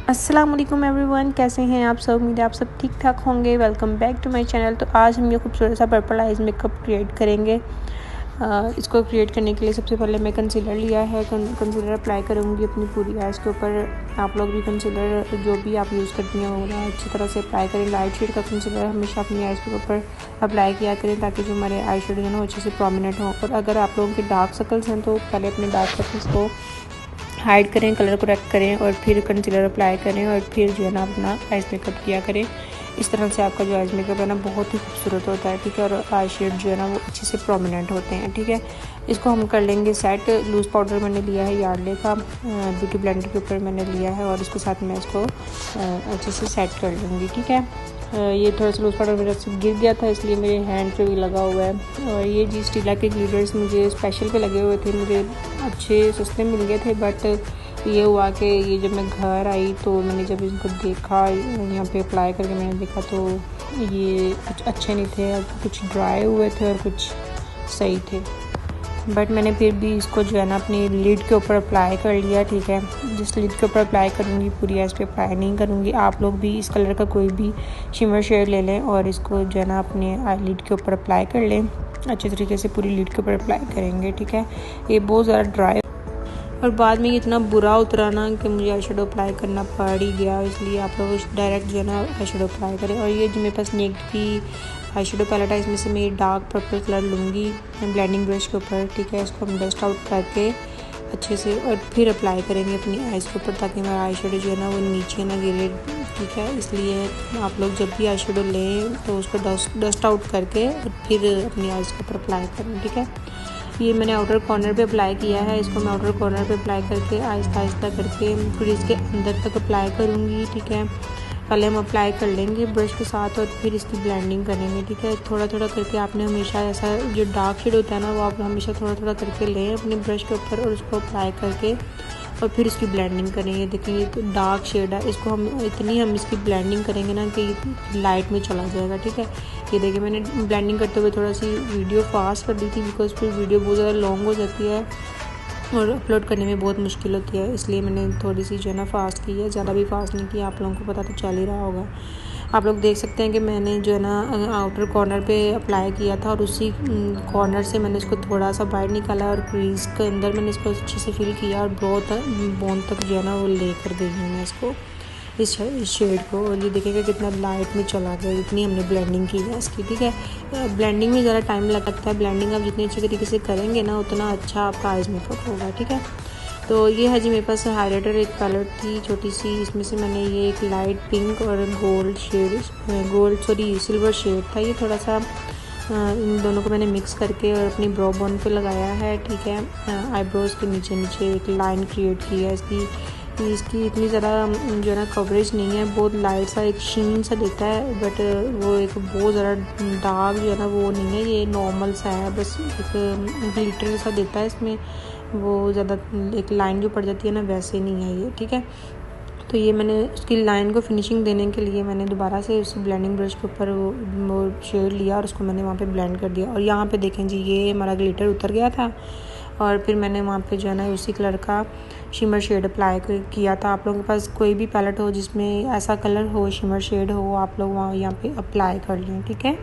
अस्सलाम वालेकुम एवरीवन, कैसे हैं आप सब। उम्मीद है आप सब ठीक ठाक होंगे। Welcome back to my channel. तो आज हम ये खूबसूरत सा पर्पल आइज मेकअप क्रिएट करेंगे। इसको क्रिएट करने के लिए सबसे पहले मैं कंसीलर लिया है। कंसीलर अप्लाई करूँगी अपनी पूरी आइज़ के ऊपर। आप लोग भी कंसीलर जो भी आप यूज़ करती हैं वो अच्छी तरह से अप्लाई करें। लाइट शेड का कंसीलर हमेशा अपनी आइज़ के ऊपर अप्लाई किया करें ताकि जो हमारे आई शेड है ना वो अच्छे से प्रोमिनेंट हो। और अगर आप लोगों के डार्क सर्कल्स हैं तो पहले अपने डार्क सर्कल्स को हाइड करें, कलर करेक्ट करें और फिर कंसीलर अप्लाई करें और फिर जो है ना अपना आइज मेकअप किया करें। इस तरह से आपका जो आइज मेकअप है ना बहुत ही खूबसूरत होता है, ठीक है। और आई शेड जो है ना वो अच्छे से प्रोमिनेंट होते हैं, ठीक है। इसको हम कर लेंगे सेट। लूज़ पाउडर मैंने लिया है यार्डले का, ब्यूटी ब्लेंडर के ऊपर मैंने लिया है और इसके साथ मैं इसको अच्छे से सेट कर लूँगी, ठीक है। ये थोड़ा सा लूज़ पाउडर मेरा से गिर गया था इसलिए मेरे हैंड पे भी लगा हुआ है। और ये जी स्टीला के ग्लिटर्स मुझे स्पेशल पे लगे हुए थे, मुझे अच्छे सस्ते मिल गए थे। बट ये हुआ कि ये जब मैं घर आई तो मैंने जब इनको देखा, यहाँ पे अप्लाई करके मैंने देखा तो ये कुछ अच्छे नहीं थे, कुछ ड्राई हुए थे और कुछ सही थे। बट मैंने फिर भी इसको जो है ना अपनी लिड के ऊपर अप्लाई कर लिया, ठीक है। जिस लिड के ऊपर अप्लाई करूँगी पूरी आइज़ पे अप्लाई नहीं करूँगी। आप लोग भी इस कलर का कोई भी शिमर शेड ले लें और इसको जो है ना अपने आई लिड के ऊपर अप्लाई कर लें। अच्छे तरीके से पूरी लिड के ऊपर अप्लाई करेंगे, ठीक है। ये बहुत ज़्यादा ड्राई और बाद में इतना बुरा उतरा ना कि मुझे आई शेडो अप्लाई करना पड़ ही गया, इसलिए आप लोग डायरेक्ट जो है ना आई शेडो अप्लाई करें। और ये जो मेरे पास नेक की आई शेडो पैलेट है, इसमें से मैं डार्क पर्पल कलर लूँगी ब्लेंडिंग ब्रश के ऊपर, ठीक है। इसको हम डस्ट आउट करके अच्छे से और फिर अप्लाई करेंगे अपनी आइज़ के ऊपर ताकि हमारा आई शेडो जो है ना वो नीचे ना गिरे, ठीक है। इसलिए आप लोग जब भी आई शेडो लें तो उसको डस्ट आउट करके और फिर अपनी आइज़ के ऊपर अप्लाई करें, ठीक है। ये मैंने आउटर कॉर्नर पे अप्लाई किया है। इसको मैं आउटर कॉर्नर पे अप्लाई करके आहिस्ता आहिस्ता करके फिर इसके अंदर तक अप्लाई करूँगी, ठीक है। पहले हम अप्लाई कर लेंगे ब्रश के साथ और फिर इसकी ब्लेंडिंग करेंगे, ठीक है। थोड़ा थोड़ा करके आपने हमेशा ऐसा जो डार्क शेड होता है ना वो आप हमेशा थोड़ा थोड़ा करके लें अपने ब्रश के ऊपर और उसको अप्लाई करके और फिर इसकी ब्लेंडिंग करेंगे। देखेंगे तो डार्क शेड है, इसको हम इसकी ब्लेंडिंग करेंगे ना कि लाइट में चला जाएगा, ठीक है। ये देखिए मैंने ब्लेंडिंग करते हुए थोड़ा सी वीडियो फास्ट कर दी थी बिकॉज फिर वीडियो बहुत ज़्यादा लॉन्ग हो जाती है और अपलोड करने में बहुत मुश्किल होती है, इसलिए मैंने थोड़ी सी जो है ना फास्ट की है, ज़्यादा भी फास्ट नहीं किया। आप लोगों को पता तो चल ही रहा होगा। आप लोग देख सकते हैं कि मैंने जो है ना आउटर कॉर्नर पे अप्लाई किया था और उसी कॉर्नर से मैंने इसको थोड़ा सा बाहर निकाला और क्रीज के अंदर मैंने इसको अच्छे से फिल किया और बोन तक जो है ना वो लेकर गई हूँ मैं इसको इस शेड को। और ये देखेगा कितना लाइट में चला गया, इतनी हमने ब्लेंडिंग की है इसकी, ठीक है। ब्लेंडिंग में ज़रा टाइम लगता है, ब्लेंडिंग आप जितने अच्छे तरीके से करेंगे ना उतना अच्छा आपका आइज मेकअप होगा, ठीक है। तो ये है जी मेरे पास हाइलाइटर एक पैलेट थी छोटी सी, इसमें से मैंने ये एक लाइट पिंक और सिल्वर शेड था। ये थोड़ा सा इन दोनों को मैंने मिक्स करके और अपनी ब्रो बोन पे लगाया है, ठीक है। आईब्रोज के नीचे नीचे एक लाइन क्रिएट की है। इसकी इतनी ज़्यादा जो है ना कवरेज नहीं है, बहुत लाइट सा एक शीन सा देता है बट वो एक बहुत ज़्यादा डार्क जो है ना वो नहीं है, ये नॉर्मल सा है, बस एक ग्लिटर सा देता है इसमें, वो ज़्यादा एक लाइन जो पड़ जाती है ना वैसे नहीं है ये, ठीक है। तो ये मैंने उसकी लाइन को फिनिशिंग देने के लिए मैंने दोबारा से उस ब्लेंडिंग ब्रश के ऊपर वो शेड लिया और उसको मैंने वहाँ पे ब्लेंड कर दिया। और यहाँ पे देखें जी ये हमारा ग्लिटर उतर गया था और फिर मैंने वहाँ पे जो है ना उसी कलर का शिमर शेड अप्लाई किया था। आप लोगों के पास कोई भी पैलेट हो जिसमें ऐसा कलर हो, शिमर शेड हो, आप लोग वहाँ यहाँ पे अप्लाई कर लें, ठीक है।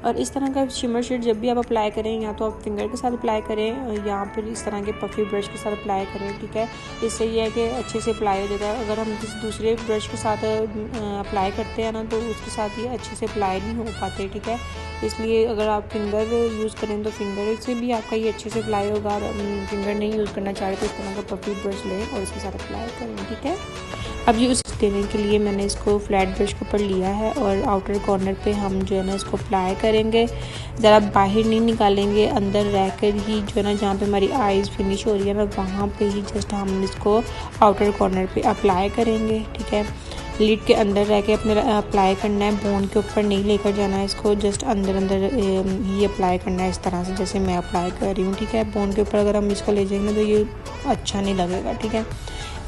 और इस तरह का शिमर शेड जब भी आप अप्लाई करें या तो आप फिंगर के साथ अप्लाई करें या फिर इस तरह के पफी ब्रश के साथ अप्लाई करें, ठीक है। इससे ये है कि अच्छे से अप्लाई हो जाता है। अगर हम किसी दूसरे ब्रश के साथ अप्लाई करते हैं ना तो उसके साथ ये अच्छे से अप्लाई नहीं हो पाते, ठीक है। इसलिए अगर आप फिंगर यूज़ करें तो फिंगर से भी आपका ये अच्छे से अप्लाई होगा। और फिंगर नहीं यूज़ करना चाह रहे तो इस तरह का पफी ब्रश लें और इसके साथ अप्लाई करें, ठीक है। अब ये उस देने के लिए मैंने इसको फ्लैट ब्रश के ऊपर लिया है और आउटर कॉर्नर पे हम जो है ना इसको अप्लाई करेंगे। ज़रा बाहर नहीं निकालेंगे, अंदर रहकर ही जो है ना जहाँ पे हमारी आइज़ फिनिश हो रही है ना वहाँ पे ही जस्ट हम इसको आउटर कॉर्नर पे अप्लाई करेंगे, ठीक है। लिड के अंदर रह के अपने अप्लाई करना है, बोन के ऊपर नहीं लेकर जाना है इसको, जस्ट अंदर अंदर ही अप्लाई करना है इस तरह से जैसे मैं अप्लाई कर रही हूँ, ठीक है। बोन के ऊपर अगर हम इसको ले जाएंगे तो ये अच्छा नहीं लगेगा, ठीक है।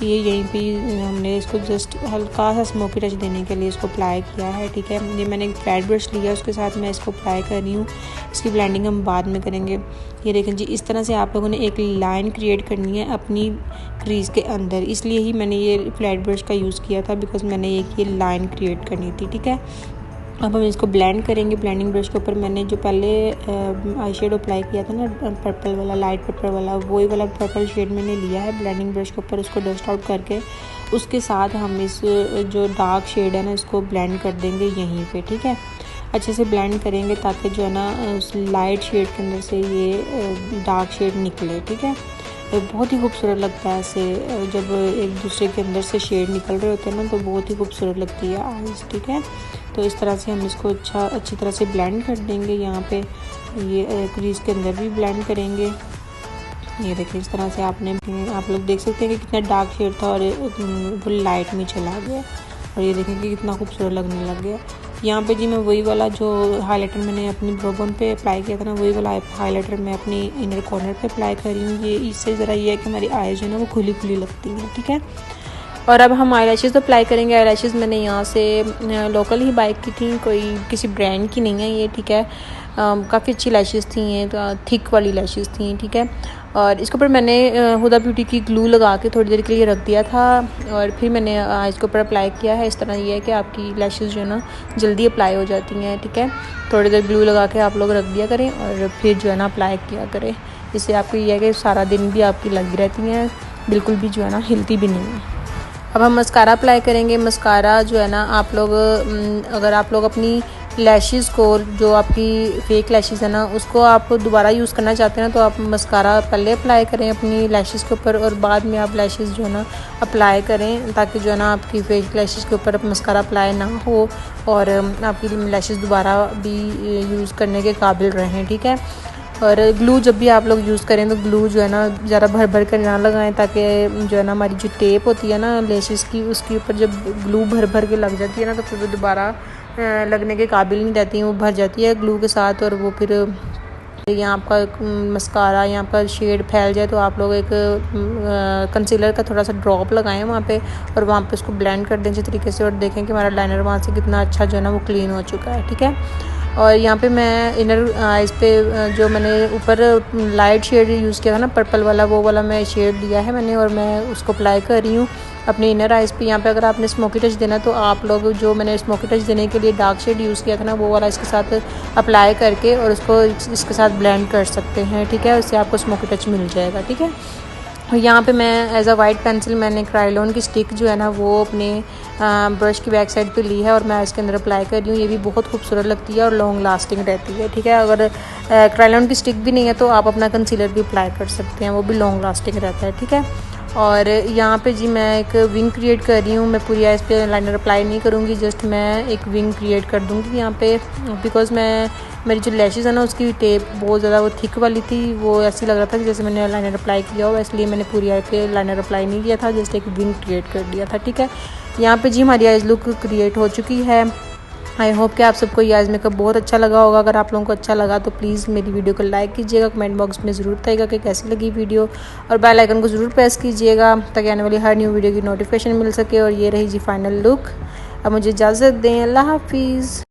ये यहीं पे हमने इसको जस्ट हल्का सा स्मोकी टच देने के लिए इसको अप्लाई किया है, ठीक है। ये मैंने एक फ्लैट ब्रश लिया, उसके साथ मैं इसको अप्लाई कर रही हूँ। इसकी ब्लेंडिंग हम बाद में करेंगे। ये देखें जी, इस तरह से आप लोगों ने एक लाइन क्रिएट करनी है अपनी क्रीज़ के अंदर, इसलिए ही मैंने ये फ्लैट ब्रश का यूज़ किया था, बिकॉज मैंने एक ये लाइन क्रिएट करनी थी, ठीक है। अब हम इसको ब्लेंड करेंगे। ब्लेंडिंग ब्रश के ऊपर मैंने जो पहले आई शेड अप्लाई किया था ना, पर्पल वाला, लाइट पर्पल वाला, वही वाला पर्पल शेड मैंने लिया है ब्लेंडिंग ब्रश के ऊपर, उसको डस्ट आउट करके उसके साथ हम इस जो डार्क शेड है ना, इसको ब्लेंड कर देंगे यहीं पे, ठीक है। अच्छे से ब्लेंड करेंगे ताकि जो है ना उस लाइट शेड के अंदर से ये डार्क शेड निकले, ठीक है। बहुत ही खूबसूरत लगता है ऐसे, जब एक दूसरे के अंदर से शेड निकल रहे होते हैं ना, तो बहुत ही खूबसूरत लगती है आइज़, ठीक है। तो इस तरह से हम इसको अच्छी तरह से ब्लेंड कर देंगे। यहाँ पे ये क्रीज़ के अंदर भी ब्लेंड करेंगे। ये देखिए, इस तरह से आप लोग देख सकते हैं कि कितना डार्क शेड था और फुल लाइट में चला गया, और ये देखें कि कितना खूबसूरत लगने लग गया। यहाँ पे जी मैं वही वाला जो हाइलाइटर मैंने अपनी ब्रो बोन पे अप्लाई किया था ना, वही वाला हाइलाइटर मैं अपनी इनर कॉर्नर पे अप्लाई कर रही हूँ। ये इससे ज़रा ये है कि हमारी आईज जो है ना वो खुली खुली लगती हैं, ठीक है। और अब हम आई लैशेज़ अप्लाई करेंगे। आई लैशेज़ मैंने यहाँ से लोकल ही बाई की थी, कोई किसी ब्रांड की नहीं है ये, ठीक है। काफ़ी अच्छी लैशेज़ थी ये, थिक वाली लैशेज़ थी, ठीक है। और इसके ऊपर मैंने हुदा ब्यूटी की ग्लू लगा के थोड़ी देर के लिए रख दिया था, और फिर मैंने इसके ऊपर अप्लाई किया है। इस तरह ये है कि आपकी लैशेज़ जो है ना जल्दी अप्लाई हो जाती हैं, ठीक है। थोड़ी देर ग्लू लगा के आप लोग रख दिया करें और फिर जो है ना अप्लाई किया करें। इससे आपको ये है कि सारा दिन भी आपकी लगी रहती हैं, बिल्कुल भी जो है ना हिलती भी नहीं है। अब हम मस्कारा अप्लाई करेंगे। मस्कारा जो है ना आप लोग अगर आप लोग अपनी लैशेज़ को, जो आपकी फेक लैशेज़ है ना, उसको आप दोबारा यूज़ करना चाहते हैं ना, तो आप मस्कारा पहले अप्लाई करें अपनी लैशेज़ के ऊपर, और बाद में आप लैशेज़ जो है ना अप्लाई करें, ताकि जो है ना आपकी फेक लैशेज़ के ऊपर मस्कारा अप्लाई ना हो और आपकी लैशेज़ दोबारा भी यूज़ करने के काबिल रहें, ठीक है। और ग्लू जब भी आप लोग यूज़ करें तो ग्लू जो है ना ज़्यादा भर भर कर ना लगाएं, ताकि जो है ना हमारी जो टेप होती है ना लैशेज़ की, उसके ऊपर जब ग्लू भर भर के लग जाती है ना, तो फिर वो दोबारा लगने के काबिल नहीं रहती हैं, वो भर जाती है ग्लू के साथ। और वो फिर यहाँ आपका मस्कारा, यहाँ आपका शेड फैल जाए तो आप लोग एक कंसीलर का थोड़ा सा ड्रॉप लगाएं वहाँ पे, और वहाँ पे उसको ब्लेंड कर दें अच्छे तरीके से, और देखें कि हमारा लाइनर वहाँ से कितना अच्छा जो है ना वो क्लीन हो चुका है, ठीक है। और यहाँ पे मैं इनर आइज़ पे जो मैंने ऊपर लाइट शेड यूज़ किया था ना पर्पल वाला, वो वाला मैं शेड लिया है मैंने, और मैं उसको अप्लाई कर रही हूँ अपने इनर आइज़ पे। यहाँ पे अगर आपने स्मोकी टच देना तो आप लोग, जो मैंने स्मोकी टच देने के लिए डार्क शेड यूज़ किया था ना, वो वाला इसके साथ अप्लाई करके और उसको इसके साथ ब्लेंड कर सकते हैं, ठीक है। उससे आपको स्मोकी टच मिल जाएगा, ठीक है। और यहाँ पे मैं एज अ वाइट पेंसिल मैंने क्रायोन की स्टिक जो है ना वो अपने ब्रश की बैक साइड पे ली है, और मैं इसके अंदर अप्लाई कर रही हूँ। ये भी बहुत खूबसूरत लगती है और लॉन्ग लास्टिंग रहती है, ठीक है। अगर क्रायोन की स्टिक भी नहीं है तो आप अपना कंसीलर भी अप्लाई कर सकते हैं, वो भी लॉन्ग लास्टिंग रहता है, ठीक है। और यहाँ पे जी मैं एक विंग क्रिएट कर रही हूँ। मैं पूरी आइज़ पे लाइनर अप्लाई नहीं करूँगी, जस्ट मैं एक विंग क्रिएट कर दूँगी यहाँ पे, बिकॉज़ मेरी जो लैशेज़ है ना उसकी टेप बहुत ज़्यादा वो थिक वाली थी, वो ऐसी लग रहा था कि जैसे मैंने लाइनर अप्लाई किया हो, इसलिए मैंने पूरी आई पे लाइनर अप्लाई नहीं किया था, जस्ट एक विंग क्रिएट कर दिया था, ठीक है। यहाँ पे जी हमारी आइज़ लुक क्रिएट हो चुकी है। आई होप कि आप सबको ये आइज़ मेकअप बहुत अच्छा लगा होगा। अगर आप लोगों को अच्छा लगा तो प्लीज़ मेरी वीडियो को लाइक कीजिएगा, कमेंट बॉक्स में ज़रूर बताइएगा कि कैसी लगी वीडियो, और बेल आइकन को ज़रूर प्रेस कीजिएगा ताकि आने वाली हर न्यू वीडियो की नोटिफिकेशन मिल सके। और ये रही जी फाइनल लुक। अब मुझे इजाज़त दें, अल्लाह हाफिज़।